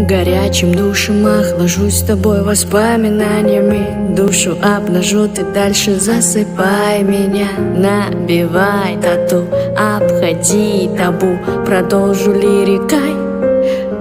Горячим душем охлажусь с тобой воспоминаниями. Душу обнажу, ты дальше засыпай меня. Набивай тату, обходи табу. Продолжу лирикой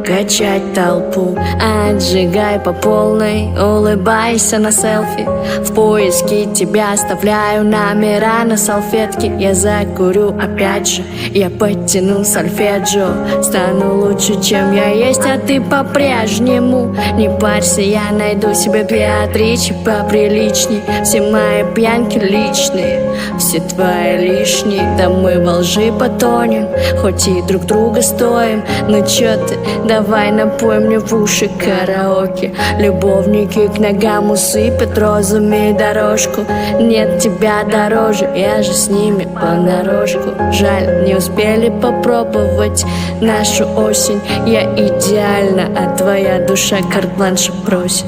качать толпу, отжигай по полной, улыбайся на селфи. В поиске тебя оставляю номера на салфетке. Я закурю опять же, я подтяну сольфеджио. Стану лучше, чем я есть, а ты по-прежнему. Не парься, я найду себе Беатриче поприличней. Все мои пьянки личные, все твои лишние. Да мы во лжи потонем, хоть и друг друга стоим. Ну чё ты, давай напой мне в уши караоке. Любовники к ногам усыпят розами дорожку. Нет тебя дороже, я же с ними понарошку. Жаль, не успели попробовать нашу осень. Я идеальна, а твоя душа карт-бланша просит.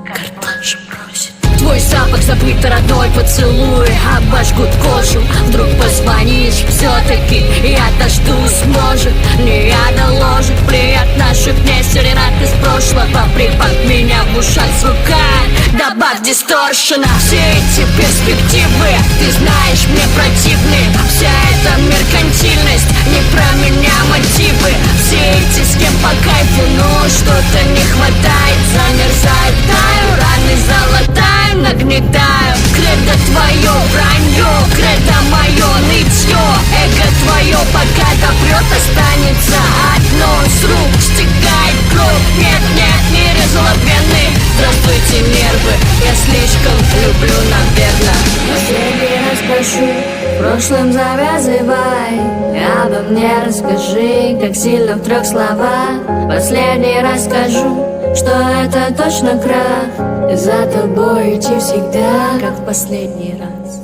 Карт-бланша просит. Твой запах забыт, родной поцелуй обожгут кожу. Вдруг позвонишь, все-таки я дождусь, может. Не я доложит, плюет наших дней серенад из прошлого. Припад меня в ушах звукает, добавь дисторшена. Все эти перспективы, ты знаешь, мне противны. Вся эта меркантильность, не про меня мотивы. Все эти с кем по кайфу, но что-то не хватает. Замерзаю, таю, раны золотаю, нагнетаю. Кредо твое вранье, кредо мое нытье. Эго твое пока допрет, останется одно. С рук стекает кровь, нет, не резала вены. Здравствуйте, нервы, я слишком люблю, наверное. Последний раз прошу, в прошлом завязывай. Обо мне расскажи, как сильно в 3 словах. Последний раз скажу, что это точно крах. И за тобой идти всегда, как в последний раз.